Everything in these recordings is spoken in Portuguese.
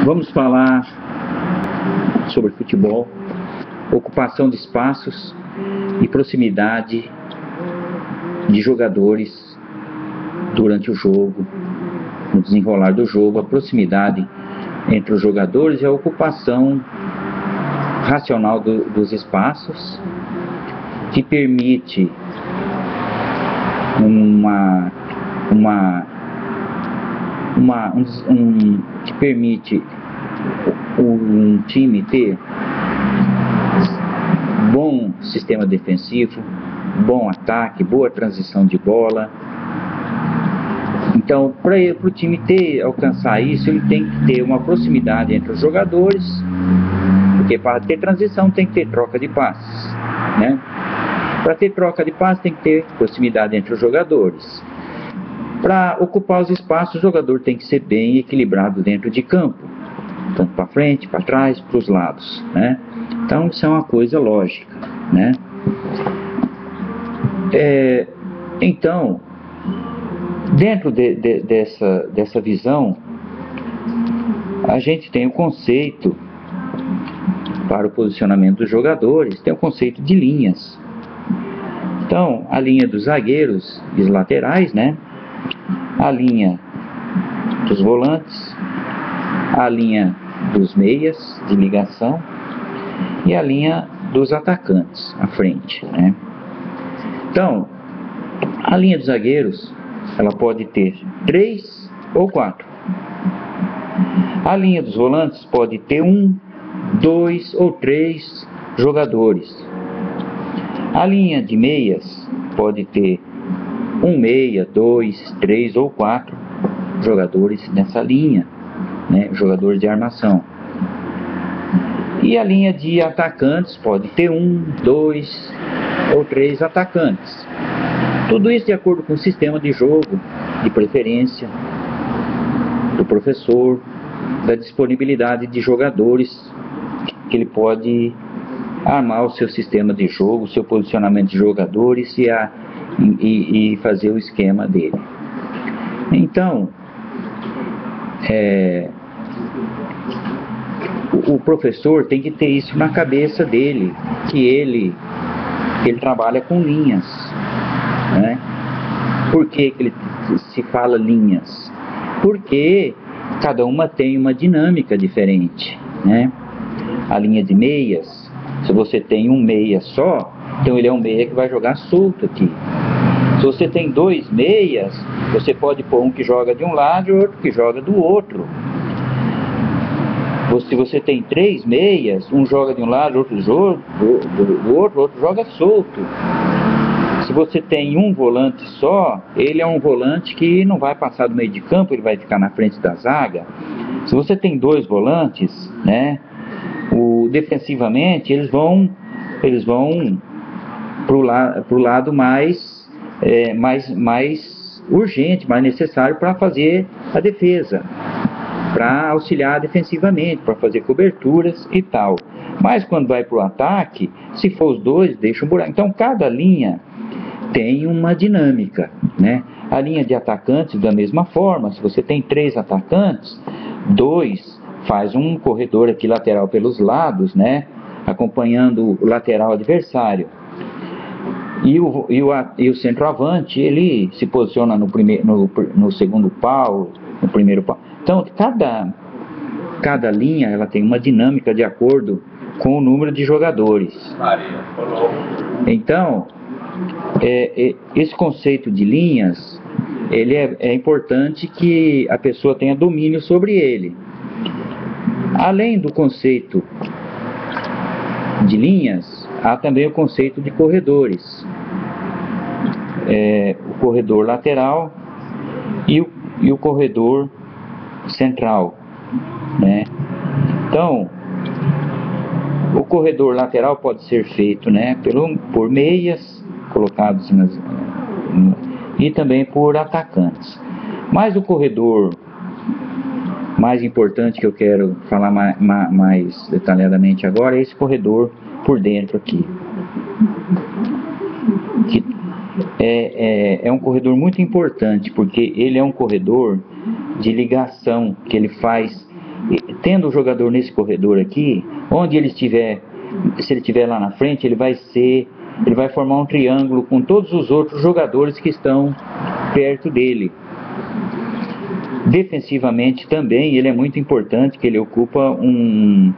Vamos falar sobre futebol, ocupação de espaços e proximidade de jogadores durante o jogo, no desenrolar do jogo, a proximidade entre os jogadores e a ocupação racional dos espaços, que permite um time ter bom sistema defensivo, bom ataque, boa transição de bola. Então, para o time alcançar isso, ele tem que ter uma proximidade entre os jogadores, porque para ter transição tem que ter troca de passes, né? Para ter troca de passes tem que ter proximidade entre os jogadores. Para ocupar os espaços, o jogador tem que ser bem equilibrado dentro de campo, tanto para frente, para trás, para os lados, né? Então, isso é uma coisa lógica, né? Então, dentro dessa visão, a gente tem o conceito, para o posicionamento dos jogadores, tem o conceito de linhas. Então, a linha dos zagueiros e os laterais, né? A linha dos volantes, a linha dos meias de ligação e a linha dos atacantes à frente, né? Então, a linha dos zagueiros, ela pode ter 3 ou 4. A linha dos volantes pode ter 1, 2 ou 3 jogadores. A linha de meias pode ter 1 meia, 2, 3 ou 4 jogadores nessa linha, né? Jogadores de armação. E a linha de atacantes pode ter 1, 2 ou 3 atacantes. Tudo isso de acordo com o sistema de jogo, de preferência do professor, da disponibilidade de jogadores, que ele pode armar o seu sistema de jogo, o seu posicionamento de jogadores e fazer o esquema dele. Então, o professor tem que ter isso na cabeça dele, que ele trabalha com linhas, né? Por que ele se fala linhas? Porque cada uma tem uma dinâmica diferente, né? A linha de meias, se você tem um meia só, então ele é um meia que vai jogar solto aqui. Se você tem 2 meias, você pode pôr um que joga de um lado e outro que joga do outro. Se você tem 3 meias, um joga de um lado, outro do outro joga solto. Se você tem um volante só, ele é um volante que não vai passar do meio de campo, ele vai ficar na frente da zaga. Se você tem 2 volantes, né, defensivamente eles vão pro lado mais urgente, mais necessário para fazer a defesa, para auxiliar defensivamente, para fazer coberturas e tal. Mas quando vai para o ataque, se for os 2, deixa um buraco. Então cada linha tem uma dinâmica, né? A linha de atacantes da mesma forma. Se você tem 3 atacantes, 2 faz um corredor aqui lateral pelos lados, né? Acompanhando o lateral adversário. E o centroavante, ele se posiciona no segundo pau, no primeiro pau. Então, cada linha ela tem uma dinâmica de acordo com o número de jogadores. Então, esse conceito de linhas, ele é importante que a pessoa tenha domínio sobre ele. Além do conceito de linhas, há também o conceito de corredores. O corredor lateral e o corredor central, né? Então, o corredor lateral pode ser feito, né, por meias colocados e também por atacantes. Mas o corredor mais importante que eu quero falar mais detalhadamente agora é esse corredor por dentro aqui, que é um corredor muito importante, porque ele é um corredor de ligação, que ele faz tendo o jogador nesse corredor aqui, onde ele estiver, se ele estiver lá na frente, ele vai formar um triângulo com todos os outros jogadores que estão perto dele. Defensivamente também ele é muito importante, que ele ocupa um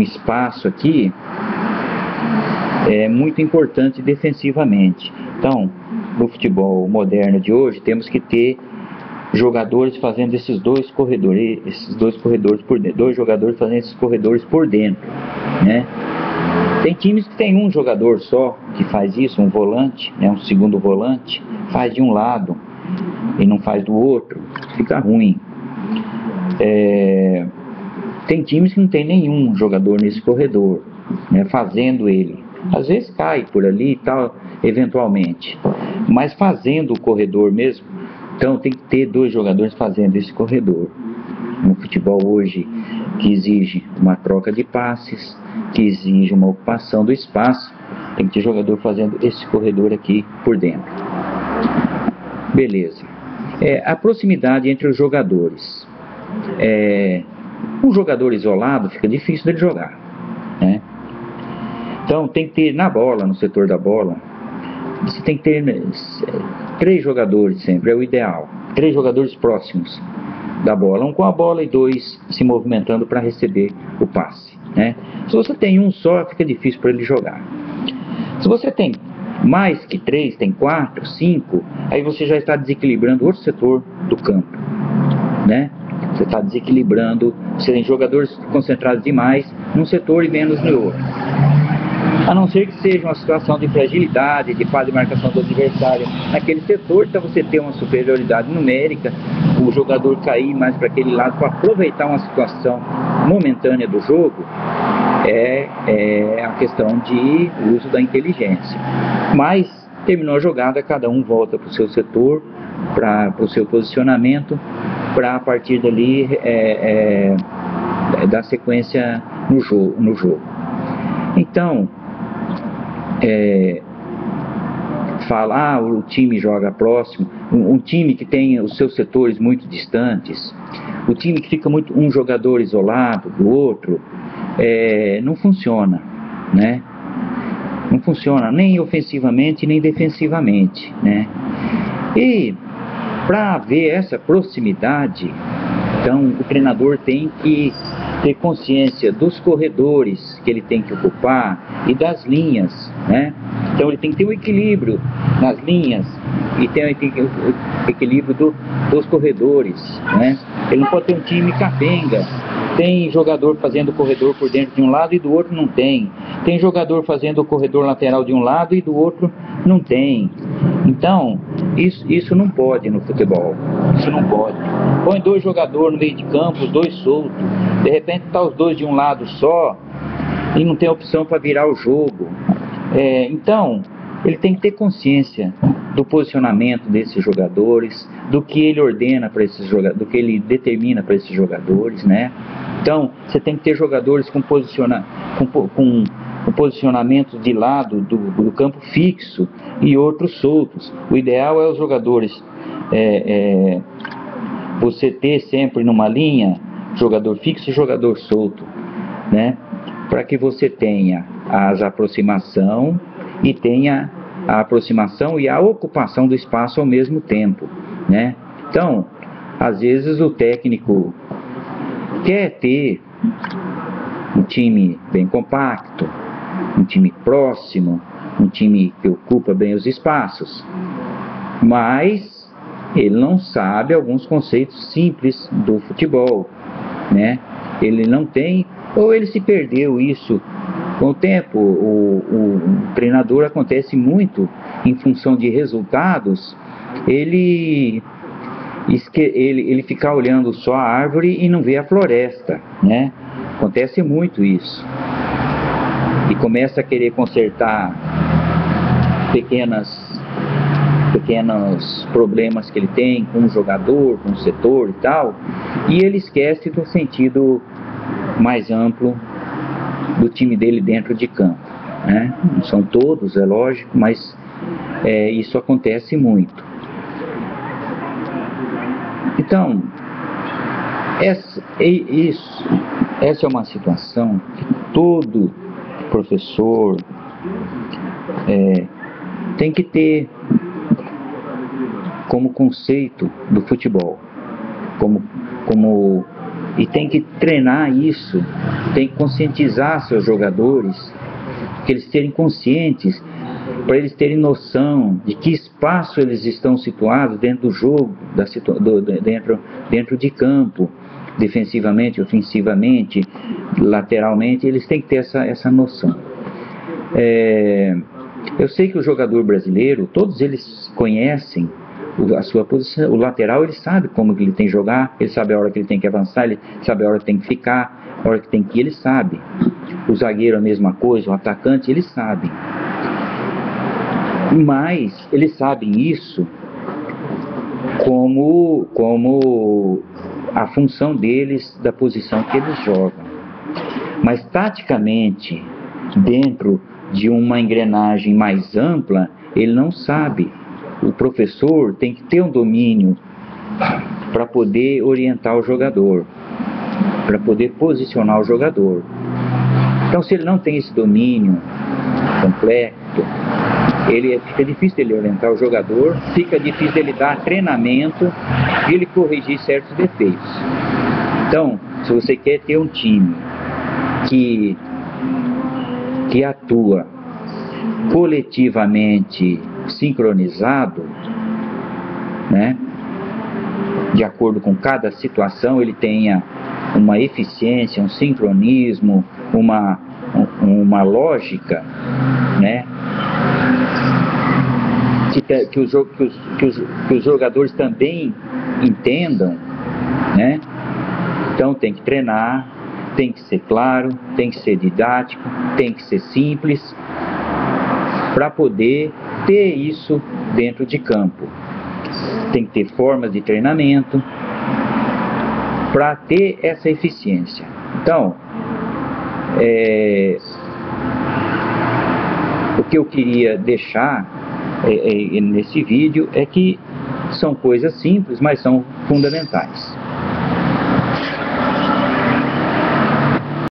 espaço aqui, é muito importante defensivamente. Então, no futebol moderno de hoje, temos que ter jogadores fazendo esses dois corredores por dentro, dois jogadores fazendo esses corredores por dentro, né? Tem times que tem um jogador só que faz isso, um volante, né, um segundo volante, faz de um lado e não faz do outro, fica ruim. Tem times que não tem nenhum jogador nesse corredor, né, fazendo ele. Às vezes cai por ali e tal, eventualmente, mas fazendo o corredor mesmo. Então tem que ter dois jogadores fazendo esse corredor. No futebol hoje, que exige uma troca de passes, que exige uma ocupação do espaço, tem que ter jogador fazendo esse corredor aqui por dentro. Beleza. A proximidade entre os jogadores. Um jogador isolado fica difícil dele jogar, né? Então tem que ter na bola, no setor da bola, você tem que ter 3 jogadores sempre, é o ideal. 3 jogadores próximos da bola, um com a bola e 2 se movimentando para receber o passe, né? Se você tem um só, fica difícil para ele jogar. Se você tem mais que 3, tem 4, 5, aí você já está desequilibrando outro setor do campo, né? Você está desequilibrando, você tem jogadores concentrados demais num setor e menos no outro. A não ser que seja uma situação de fragilidade, de falha de marcação do adversário naquele setor, então você tem uma superioridade numérica, o jogador cair mais para aquele lado para aproveitar uma situação momentânea do jogo, é a questão de uso da inteligência. Mas terminou a jogada, cada um volta para o seu setor, para o seu posicionamento, para a partir dali dar sequência no jogo. Então, o time joga próximo, um time que tem os seus setores muito distantes, o time que fica muito um jogador isolado do outro, não funciona, né? Não funciona nem ofensivamente nem defensivamente, né? E para haver essa proximidade, então o treinador tem que ter consciência dos corredores que ele tem que ocupar e das linhas, né? Então ele tem que ter um equilíbrio nas linhas e tem que ter o equilíbrio dos corredores, né? Ele não pode ter um time capenga. Tem jogador fazendo o corredor por dentro de um lado e do outro não tem. Tem jogador fazendo o corredor lateral de um lado e do outro não tem. Então, isso não pode no futebol. Isso não pode. Põe 2 jogadores no meio de campo, os 2 soltos. De repente tá os 2 de um lado só e não tem opção para virar o jogo. Então, ele tem que ter consciência do posicionamento desses jogadores, do que ele ordena para esses jogadores, do que ele determina para esses jogadores, né? Então, você tem que ter jogadores com posicionamento de lado do campo fixo e outros soltos. O ideal é os jogadores, você ter sempre numa linha jogador fixo e jogador solto, né? Para que você tenha as aproximação e tenha a aproximação e a ocupação do espaço ao mesmo tempo, né? Então, às vezes o técnico quer ter um time bem compacto, um time próximo, um time que ocupa bem os espaços, mas ele não sabe alguns conceitos simples do futebol, né? Ele não tem, ou ele se perdeu isso com o tempo. O treinador acontece muito em função de resultados, ele ficar olhando só a árvore e não vê a floresta, né? Acontece muito isso. E começa a querer consertar pequenos problemas que ele tem com o jogador, com o setor e tal, e ele esquece do sentido mais amplo do time dele dentro de campo, né? Não são todos, é lógico, mas isso acontece muito. Então, Essa é uma situação que todo professor tem que ter como conceito do futebol, e tem que treinar isso, tem que conscientizar seus jogadores, que eles terem conscientes, para eles terem noção de que espaço eles estão situados dentro do jogo, dentro de campo, defensivamente, ofensivamente, lateralmente, eles têm que ter essa noção. Eu sei que o jogador brasileiro, todos eles conhecem a sua posição. O lateral, ele sabe como que ele tem que jogar, ele sabe a hora que ele tem que avançar, ele sabe a hora que tem que ficar, a hora que tem que ir, ele sabe. O zagueiro a mesma coisa, o atacante, eles sabem. Mas eles sabem isso como a função deles, da posição que eles jogam. Mas taticamente, dentro de uma engrenagem mais ampla, ele não sabe. O professor tem que ter um domínio para poder orientar o jogador, para poder posicionar o jogador. Então, se ele não tem esse domínio completo, fica difícil ele orientar o jogador, fica difícil ele dar treinamento e ele corrigir certos defeitos. Então, se você quer ter um time que atua coletivamente sincronizado, né, de acordo com cada situação, ele tenha uma eficiência, um sincronismo, uma lógica, né, que os jogadores também entendam, né? Então tem que treinar, tem que ser claro, tem que ser didático, tem que ser simples, para poder ter isso dentro de campo. Tem que ter formas de treinamento para ter essa eficiência. Então, o que eu queria deixar nesse vídeo é que são coisas simples, mas são fundamentais.